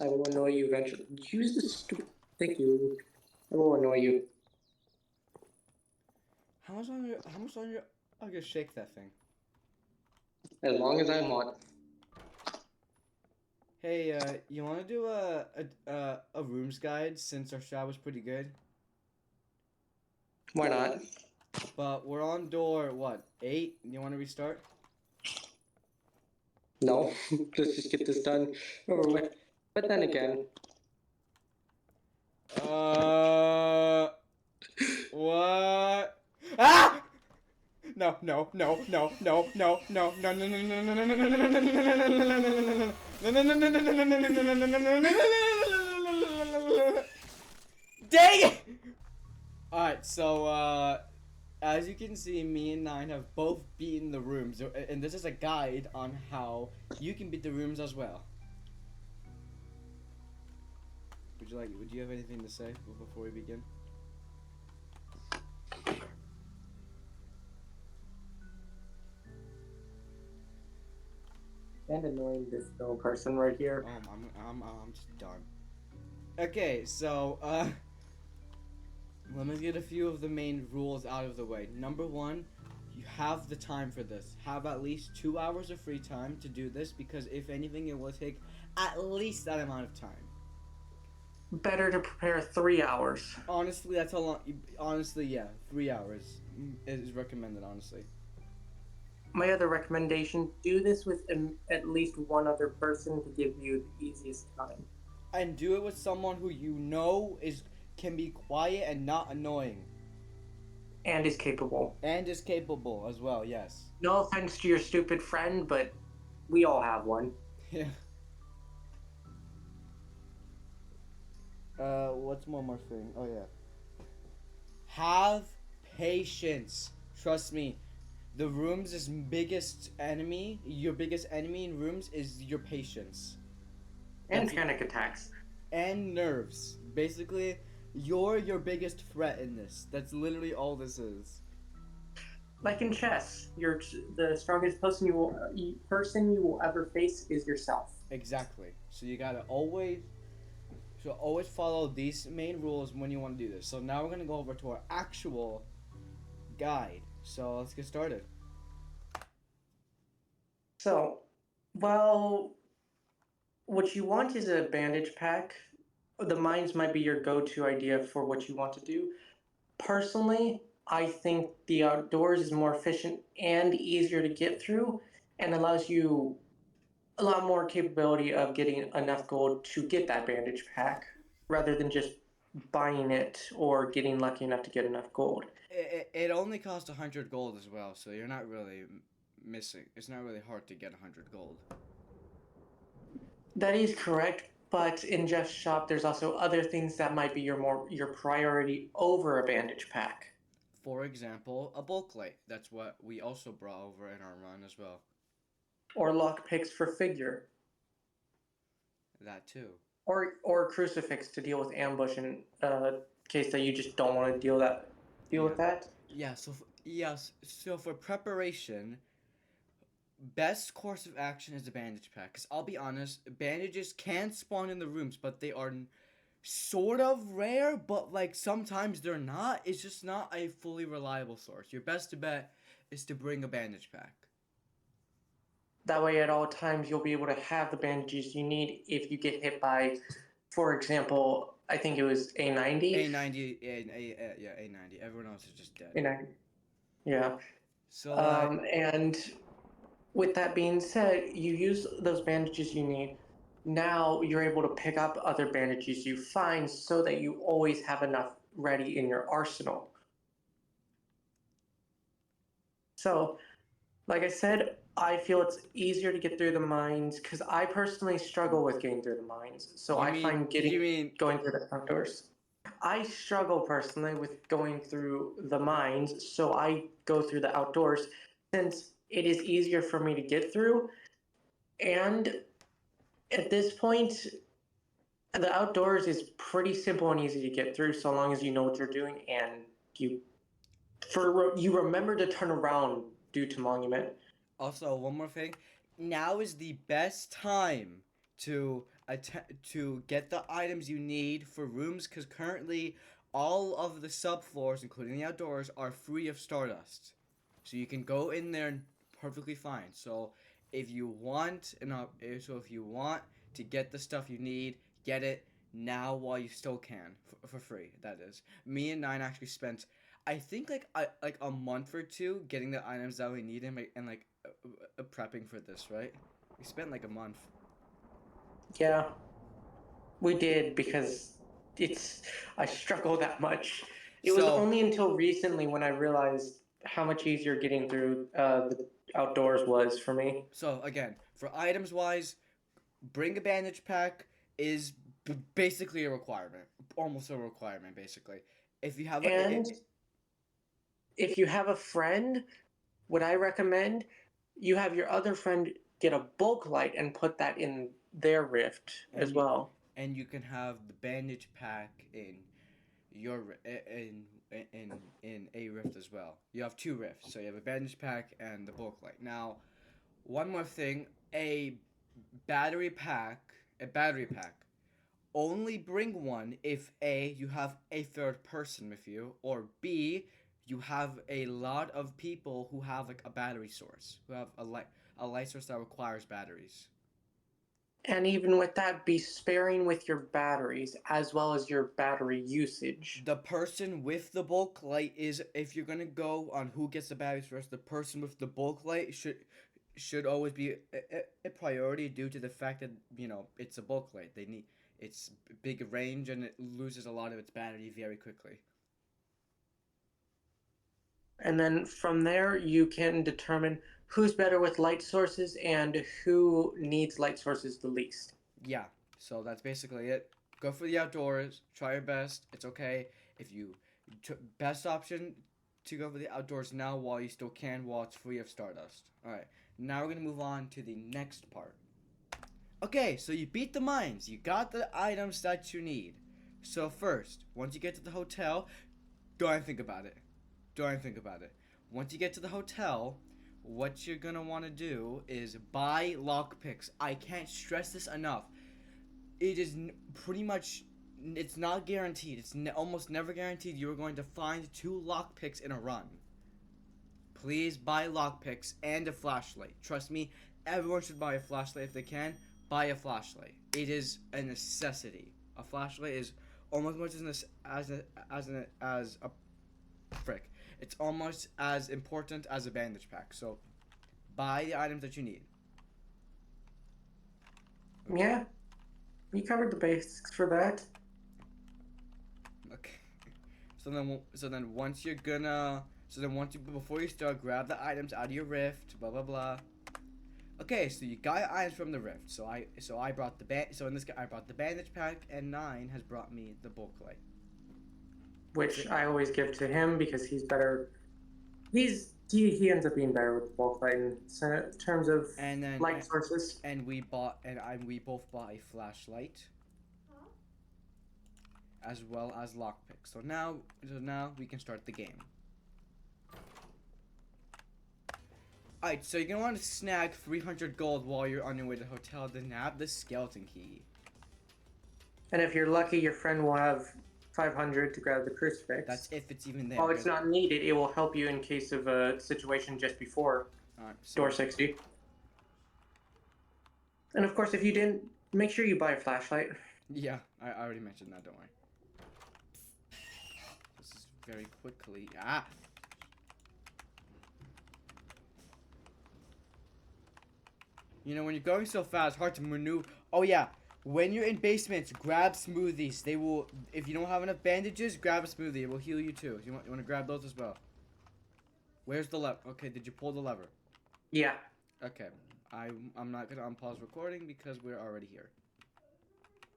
I will annoy you eventually. Use the stupid. Thank you. I will annoy you. How much longer I can shake that thing? As long as I'm on. Hey, you want to do a rooms guide since our shot was pretty good? Why not? But we're on door what 8? You want to restart? No. Let's just get this done over with. But then again, What? Ah! No, no, no, no, no, no, no, no, no, no, no, no, no, no, no, no, no. Dang it! Alright, so as you can see, me and Nine have both beaten the rooms, and this is a guide on how you can beat the rooms as well. Would you have anything to say before we begin? and annoying this little person right here. I'm just done. Okay, so let me get a few of the main rules out of the way. Number one, you have the time for this. Have at least 2 hours of free time to do this because if anything, it will take at least that amount of time. Better to prepare 3 hours. Honestly, that's a lot. Honestly, yeah, 3 hours is recommended. Honestly, My other recommendation, do this with at least one other person to give you the easiest time. and do it with someone who you know is can be quiet and not annoying, And is capable. and is capable as well. Yes. No offense to your stupid friend, but we all have one. Yeah. What's one more thing? Oh yeah. Have patience. Trust me. The room's biggest enemy, your biggest enemy in rooms is your patience. And That's panic attacks. and nerves. Basically, you're your biggest threat in this. That's literally all this is. Like in chess, you're the strongest person you will ever face is yourself. Exactly. So you gotta always follow these main rules when you want to do this. So now we're gonna go over to our actual guide. So let's get started. So, well, what you want is a bandage pack. The mines might be your go-to idea for what you want to do. Personally, I think the outdoors is more efficient and easier to get through and allows you a lot more capability of getting enough gold to get that bandage pack rather than just buying it or getting lucky enough to get enough gold. It only costs 100 gold as well, so you're not really missing. It's not really hard to get 100 gold. That is correct, but in Jeff's shop there's also other things that might be your priority over a bandage pack. For example, a bulk light. That's what we also brought over in our run as well. Or lock picks for figure. That too. Or crucifix to deal with ambush in case that you just don't want to deal with Yeah. that. Yeah, yes, so for preparation, best course of action is a bandage pack. Cause I'll be honest, bandages can spawn in the rooms, but they are sort of rare. But like sometimes they're not. It's just not a fully reliable source. Your best bet is to bring a bandage pack. That way, at all times, you'll be able to have the bandages you need if you get hit by, for example, I think it was A90. Yeah, A90. Everyone else is just dead. A90. Yeah. So like, And with that being said, you use those bandages you need. Now you're able to pick up other bandages you find so that you always have enough ready in your arsenal. So, like I said, I feel it's easier to get through the mines because I personally struggle with getting through the mines. So I find you getting mean going through the outdoors. I struggle personally with going through the mines, so I go through the outdoors since it is easier for me to get through. And at this point, the outdoors is pretty simple and easy to get through so long as you know what you're doing and you remember to turn around due to monument. also one more thing? Now is the best time to get the items you need for rooms, because currently all of the subfloors, including the outdoors, are free of Stardust, so you can go in there perfectly fine. So if you want if you want to get the stuff you need, get it now while you still can, for free. That is. Me and Nine actually spent, I think, like a month or two getting the items that we need, and prepping for this. Right? We spent like a month. Yeah, we did because it's I struggle that much. It was So only until recently when I realized how much easier getting through the outdoors was for me. so again, for items wise, bring a bandage pack is basically a requirement, almost a requirement basically. If you have And if you have a friend, what I recommend, you have your other friend get a bulk light and put that in their rift and as you well. and you can have the bandage pack in your in a rift as well. You have two rifts, so you have a bandage pack and the bulk light. Now, one more thing, battery pack, a battery pack. Only bring one if A, you have a third person with you, or B, you have a lot of people who have like a battery source, who have a light source that requires batteries. And even with that, be sparing with your batteries as well as your battery usage. The person with the bulk light is, if you're gonna go on who gets the batteries first, the person with the bulk light should always be a priority, due to the fact that it's a bulk light. It's big range and it loses a lot of its battery very quickly. And then from there, you can determine who's better with light sources and who needs light sources the least. Yeah, so that's basically it. Go for the outdoors. Try your best. It's okay if you best option to go for the outdoors now while you still can, while it's free of Stardust. All right, now we're gonna move on to the next part. Okay, so you beat the mines. You got the items that you need. So first, once you get to the hotel, don't even think about it. Don't even think about it. Once you get to the hotel, what you're gonna want to do is buy lockpicks. I can't stress this enough. It is pretty much, it's not guaranteed. It's almost never guaranteed you are going to find two lockpicks in a run. Please buy lockpicks and a flashlight. Trust me, everyone should buy a flashlight if they can. Buy a flashlight. It is a necessity. A flashlight is almost as much as a frick. It's almost as important as a bandage pack. So buy the items that you need. Yeah, you covered the basics for that. Okay. So then once you're gonna so then once you before you start, grab the items out of your rift. Blah blah blah. Okay, so you got items from the rift. So I brought so in this I brought the bandage pack, and Nine has brought me the bulk light. Which I always give to him because he's better. He ends up being better with the bulk light in terms of And then light sources. and we both bought a flashlight as well as lockpick. So now we can start the game. Alright, so you're gonna want to snag 300 gold while you're on your way to the hotel, then have the skeleton key. And if you're lucky, your friend will have 500 to grab the crucifix. That's if it's even there. While it's not needed, it will help you in case of a situation just before Alright, door 60. And of course, if you didn't, make sure you buy a flashlight. yeah, I already mentioned that, don't worry. This is very quickly. When you're going so fast, it's hard to maneuver. Oh yeah, when you're in basements, grab smoothies. They will, if you don't have enough bandages, grab a smoothie. It will heal you too. You want to grab those as well. Where's the lever? Okay, did you pull the lever? Yeah. Okay, I'm not gonna unpause recording because we're already here.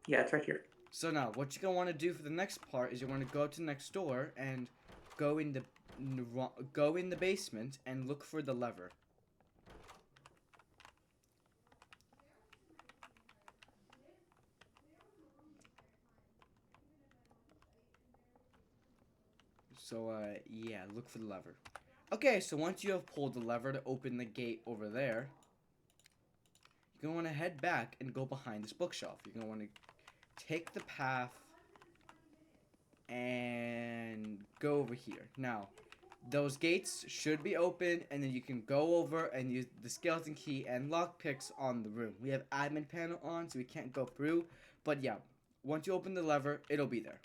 Yeah, it's right here. So now, what you're gonna want to do for the next part is you want to go to next door and go in the basement and look for the lever. So, yeah, look for the lever. Okay, so once you have pulled the lever to open the gate over there, you're gonna want to head back and go behind this bookshelf. You're gonna want to take the path and go over here. Now, those gates should be open, and then you can go over and use the skeleton key and lockpicks on the room. We have admin panel on, so we can't go through. But yeah, once you open the lever, it'll be there.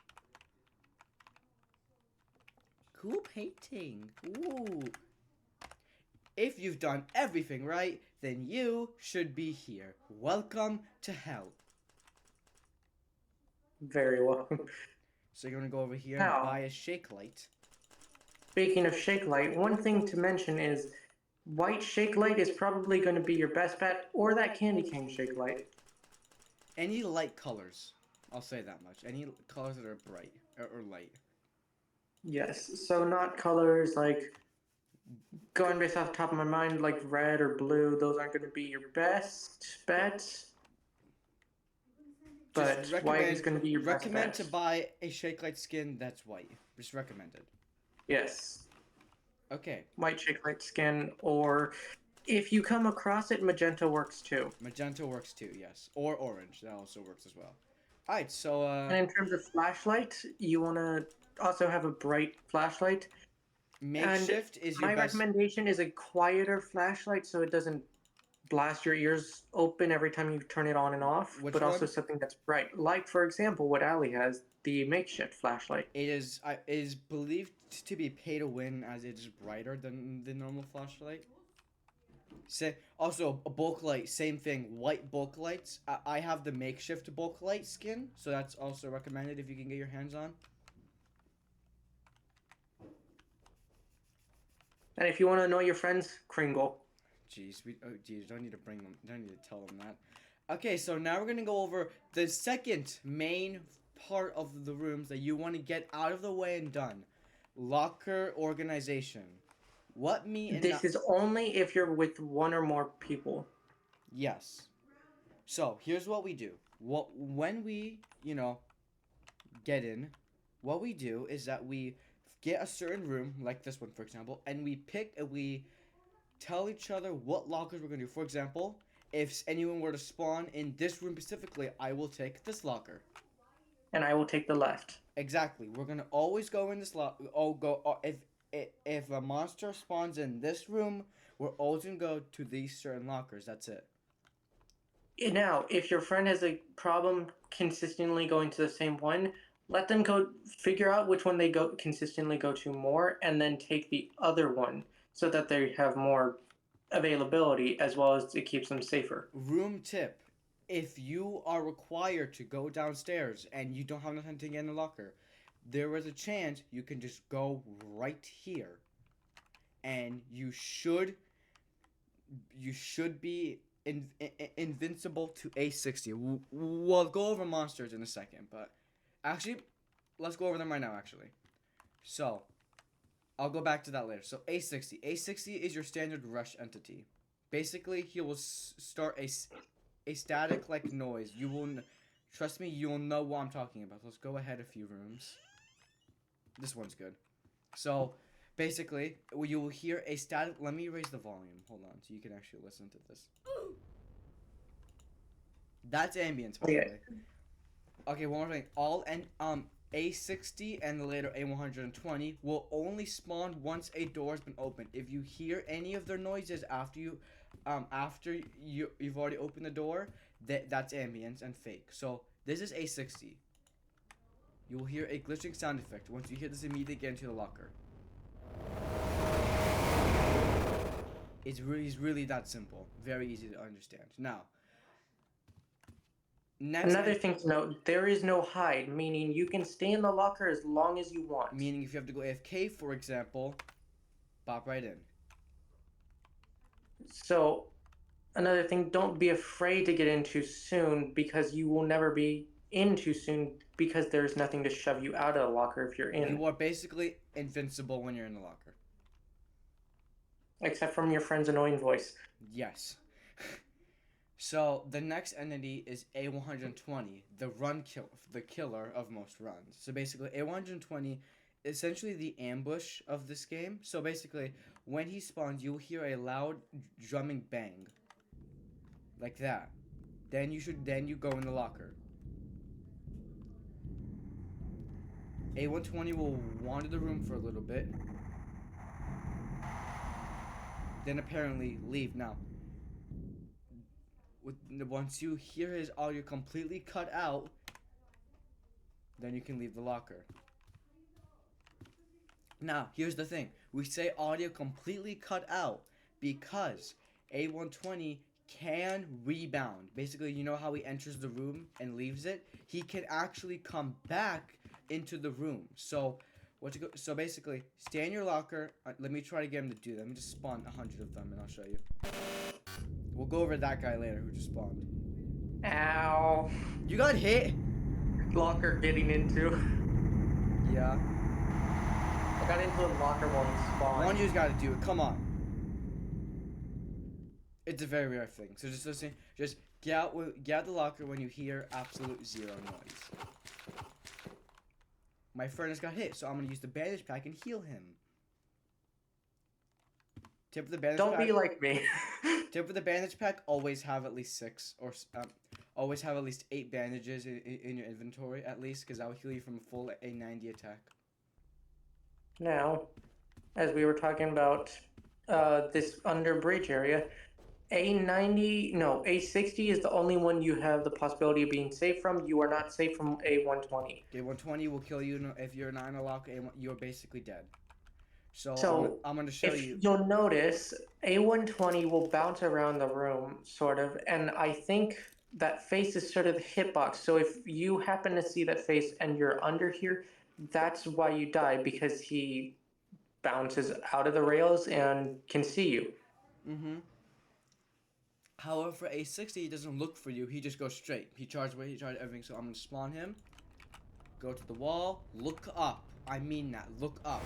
Cool painting. Ooh. If you've done everything right, then you should be here. Welcome to hell. Very well. So you're gonna go over here Now, and buy a shake light. speaking of shake light, one thing to mention is white shake light is probably going to be your best bet, or that candy cane shake light. Any light colors. I'll say that much. Any colors that are bright or light. Yes, so not colors like, going based off the top of my mind, like red or blue, those aren't going to be your best bet. But white is going to be your best bet. Recommend to buy a shake light skin that's white. Just recommended. Yes. Okay. White shake light skin, or if you come across it, magenta works too. Magenta works too, yes. Or orange. That also works as well. Alright, so And in terms of flashlight, you want to also have a bright flashlight. makeshift is your My best. recommendation is a quieter flashlight so it doesn't blast your ears open every time you turn it on and off, Which but also one? something that's bright. Like, for example, what Ali has, the makeshift flashlight. It is believed to be pay to win as it is brighter than the normal flashlight. Also, a bulk light, same thing. White bulk lights. I have the makeshift bulk light skin, so that's also recommended if you can get your hands on. And if you want to annoy your friends, Kringle. Jeez, don't need to bring them. Don't need to tell them that. Okay, so now we're gonna go over the second main part of the rooms that you want to get out of the way and done. Locker organization. What me and This is only if you're with one or more people. Yes. So here's what we do. When we get in, what we do is that we get a certain room, like this one for example, and we tell each other what lockers we're gonna do. For example, if anyone were to spawn in this room specifically, I will take this locker. And I will take the left. Exactly. We're gonna always go in this if a monster spawns in this room, we're always gonna go to these certain lockers. That's it. Now, if your friend has a problem consistently going to the same one, let them go figure out which one they consistently go to more, and then take the other one so that they have more availability as well as it keeps them safer. Room tip. If you are required to go downstairs and you don't have enough time to get in the locker, there is a chance you can just go right here. And you should be invincible to A60. We'll go over monsters in a second, but actually, let's go over them right now, actually. So, I'll go back to that later. So, A60. A60 is your standard rush entity. Basically, he will start a static-like noise. You will, trust me, you will know what I'm talking about. Let's go ahead a few rooms. This one's good. So, basically, you will hear a static. Let me raise the volume. Hold on, so you can actually listen to this. That's ambience, by the way. Okay, one more thing. All A60 and the later A120 will only spawn once a door has been opened. If you hear any of their noises after you've already opened the door, that's ambience and fake. So this is A60. You will hear a glitching sound effect. Once you hear this, immediately get into the locker. It's really that simple. Very easy to understand. Now, another thing to note, there is no hide, meaning you can stay in the locker as long as you want. Meaning if you have to go AFK, for example, pop right in. So, another thing, don't be afraid to get in too soon, because you will never be in too soon, because there's nothing to shove you out of the locker if you're in. You are basically invincible when you're in the locker. Except from your friend's annoying voice. Yes. So, the next entity is A120, the killer of most runs. So basically, A120 is essentially the ambush of this game. So basically, when he spawns, you'll hear a loud drumming bang. like that. Then you go in the locker. A120 will wander the room for a little bit. Then apparently leave. Now, once you hear his audio completely cut out, then you can leave the locker. Now, here's the thing. We say audio completely cut out because A120 can rebound. Basically, you know how he enters the room and leaves it? He can actually come back into the room. So, so basically, stay in your locker. Let me try to get him to do that. Let me just spawn 100 of them and I'll show you. We'll go over that guy later who just spawned. Ow. You got hit? Locker getting into. Yeah. I got into a locker while he spawned. One of you's got to do it. Come on. It's a very rare thing. So just listen. Just get out the locker when you hear absolute zero noise. My friend has got hit, so I'm gonna use the bandage pack and heal him. Tip of the bandage Don't pack. be like me. Tip of the bandage pack: always have at least 6 or always have at least 8 bandages in your inventory at least, because that will heal you from a full A90 attack. Now, as we were talking about this under bridge area, A60 is the only one you have the possibility of being safe from. You are not safe from A120. A120 will kill you if you're not in a locker. You're basically dead. So I'm going to show you. You'll notice, A120 will bounce around the room, sort of, and I think that face is sort of the hitbox. So if you happen to see that face and you're under here, that's why you die, because he bounces out of the rails and can see you. Mm-hmm. However, for A60, he doesn't look for you. He just goes straight. He charges away. He charges everything. So I'm going to spawn him. Go to the wall. Look up. I mean that. Look up.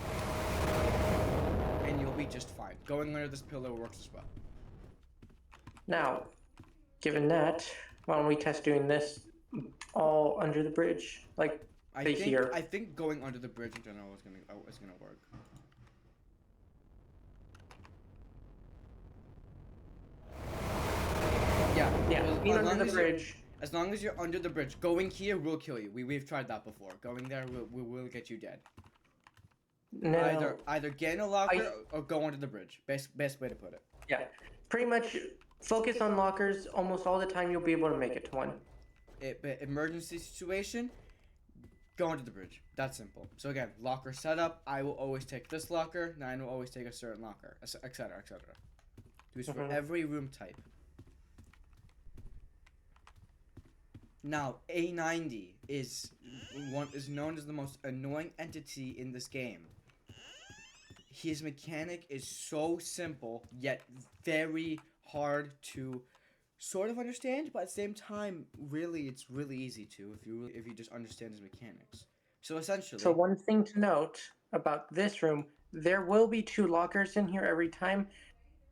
And you'll be just fine. Going under this pillar works as well. Now, given that, why don't we test doing this all under the bridge? Like, I think going under the bridge in general is gonna work. Yeah, being under the bridge. As long as you're under the bridge, going here will kill you. We've tried that before. Going there will get you dead. No. Either get in a locker or go under the bridge. Best way to put it. Yeah, pretty much focus on lockers. Almost all the time you'll be able to make it to one. But emergency situation, go under the bridge. That's simple. So again, locker setup. I will always take this locker. Nine will always take a certain locker, etc., etc. Do this for every room type. Now, A90 is known as the most annoying entity in this game. His mechanic is so simple, yet very hard to sort of understand, but at the same time, it's really easy to if you just understand his mechanics. So essentially. So one thing to note about this room, there will be 2 lockers in here every time,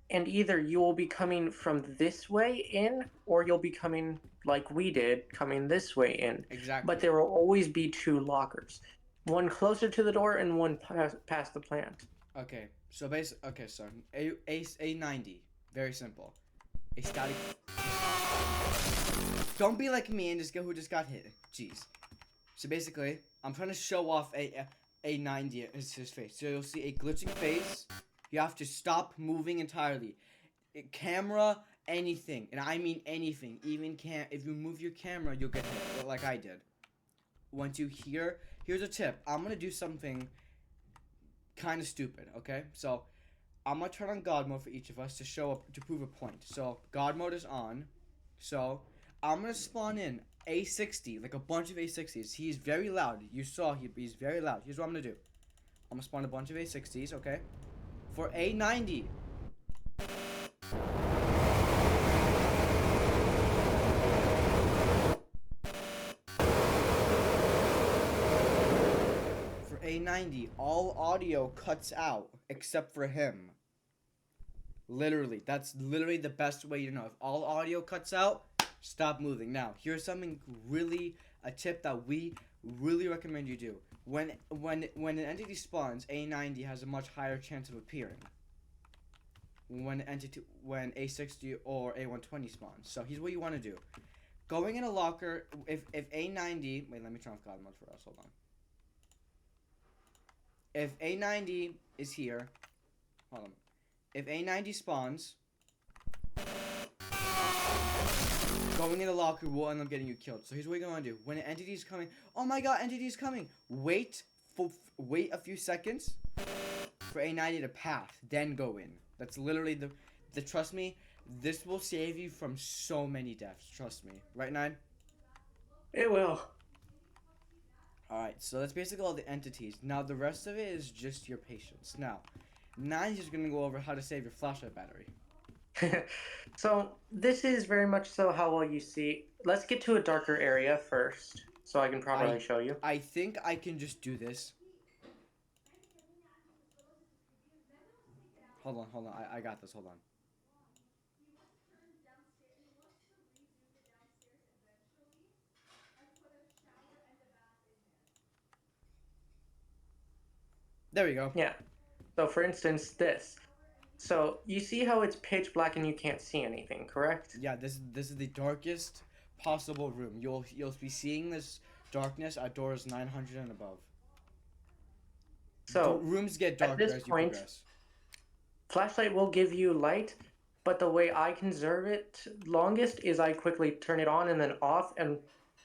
and either you will be coming from this way in, or you'll be coming like we did, coming this way in. Exactly. But there will always be 2 lockers, one closer to the door and one past the plant. Okay, so A90, very simple. A static. Don't be like me and who just got hit. Jeez. So basically, I'm trying to show off A90 as his face. So you'll see a glitching face. You have to stop moving entirely. Camera, anything, and I mean anything. Even if you move your camera, you'll get hit, like I did. Once you here's a tip. I'm gonna do something kind of stupid, okay? So I'm gonna turn on God mode for each of us to prove a point. So God mode is on. So I'm gonna spawn in A60, like a bunch of A60s. He's very loud. You saw he's very loud. Here's what I'm gonna do. I'm gonna spawn a bunch of A60s, okay? For A90. For A90, all audio cuts out except for him. Literally, that's literally the best way to know. If all audio cuts out, stop moving. Now, here's a tip that we really recommend you do. When an entity spawns, A90 has a much higher chance of appearing. when A60 or A120 spawns. So here's what you want to do. Going in a locker, if A90, wait, let me turn off God mode for us, hold on. If A90 is here, hold on. If A90 spawns, going in the locker will end up getting you killed. So here's what you're gonna do. When an entity is coming, oh my god, entity is coming. Wait a few seconds for A90 to pass, then go in. That's literally the trust me, this will save you from so many deaths. Trust me. Right, Nine? It will. Alright, so that's basically all the entities. Now, the rest of it is just your patience. Now, Nine's just gonna go over how to save your flashlight battery. So this is very much so how well you see. Let's get to a darker area first, so I can properly show you. I think I can just do this. Hold on. I got this. Hold on. There we go. Yeah. So for instance, this. So you see how it's pitch black and you can't see anything, correct? Yeah, this is the darkest possible room. You'll be seeing this darkness at doors 900 and above. So rooms get at darker this as you point, progress. flashlight will give you light, but the way I conserve it longest is I quickly turn it on and then off, and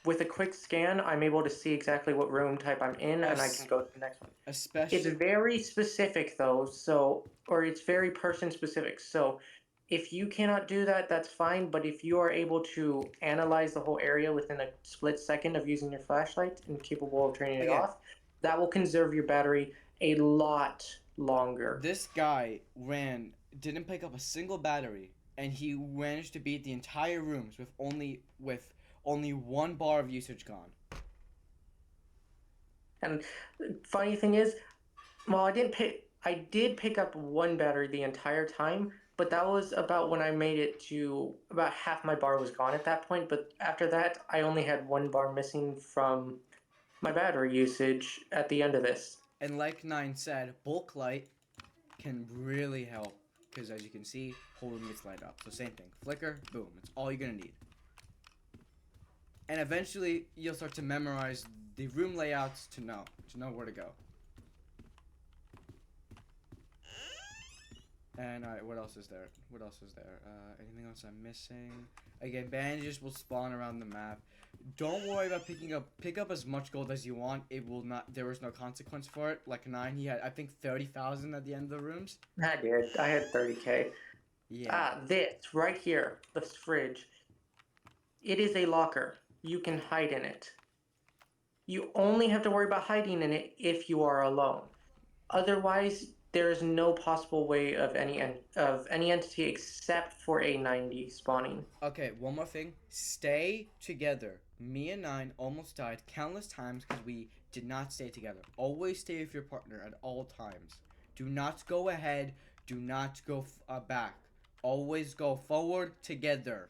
with a quick scan, I'm able to see exactly what room type I'm in, and I can go to the next one. It's Especially, very specific though, or it's very person specific. So if you cannot do that, that's fine. But if you are able to analyze the whole area within a split second of using your flashlight and capable of turning it Again. off, that will conserve your battery a lot longer. this guy didn't pick up a single battery, and he managed to beat the entire rooms with only 1 bar of usage gone. And funny thing is, well, I did pick up 1 battery the entire time, but that was about when I made it to about half my bar was gone at that point. But after that, I only had 1 bar missing from my battery usage at the end of this. And like Nine said, bulk light can really help, because as you can see, whole room gets light up. So same thing, flicker, boom. It's all you're gonna need. And eventually, you'll start to memorize the room layouts to know where to go. And alright, what else is there? Anything else I'm missing? Again, bandages will spawn around the map. Don't worry about pick up as much gold as you want. There is no consequence for it. Like Nine, he had, I think, 30,000 at the end of the rooms. I did. I had 30K. Yeah. This right here, this fridge. It is a locker. You can hide in it. You only have to worry about hiding in it if you are alone. Otherwise, there is no possible way of any entity except for A90 spawning. Okay, one more thing. Stay together. Me and Nine almost died countless times because we did not stay together. Always stay with your partner at all times. Do not go ahead. Do not go back. Always go forward together.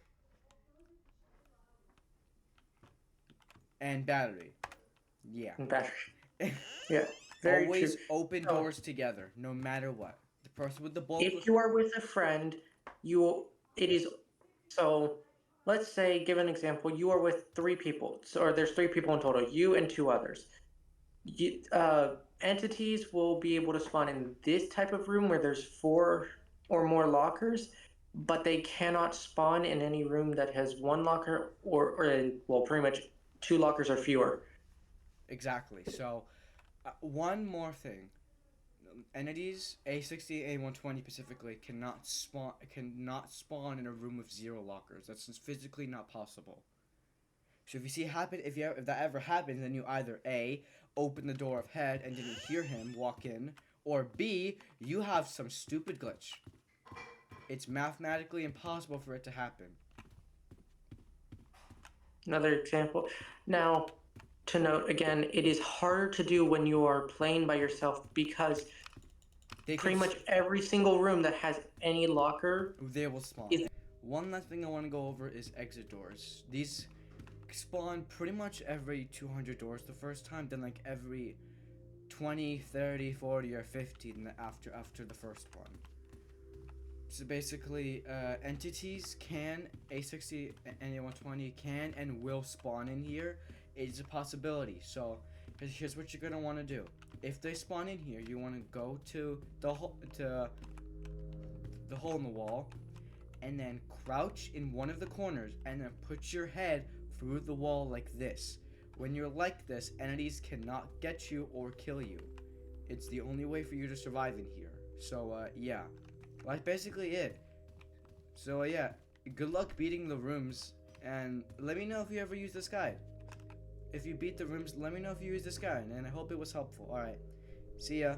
And battery. Yeah. And battery. Yeah. Very Always true. open doors together, no matter what. The person with the bulk. If you are with a friend, so let's say, give an example, you are with 3 people, or there's 3 people in total, you and 2 others. Entities will be able to spawn in this type of room where there's 4 or more lockers, but they cannot spawn in any room that has 1 locker or pretty much 2 lockers or fewer. Exactly. So, one more thing. Entities A60, A120 specifically cannot spawn in a room with 0 lockers. That's just physically not possible. So if that ever happens, then you either A, open the door of head and didn't hear him walk in, or B, you have some stupid glitch. It's mathematically impossible for it to happen. Another example. Now, to note again, it is harder to do when you are playing by yourself because pretty much every single room that has any locker, they will spawn. One last thing I want to go over is exit doors. These spawn pretty much every 200 doors the first time, then like every 20, 30, 40, or 50 after the first one. So basically, entities can, A60 and A120 can and will spawn in here. It's a possibility. So here's what you're gonna want to do. If they spawn in here, you want to go to the hole in the wall, and then crouch in one of the corners, and then put your head through the wall like this. When you're like this, entities cannot get you or kill you. It's the only way for you to survive in here. So yeah, that's basically it. So yeah, good luck beating the rooms, and let me know if you ever use this guide. If you beat the rooms, let me know if you use this guide, and I hope it was helpful. Alright, see ya.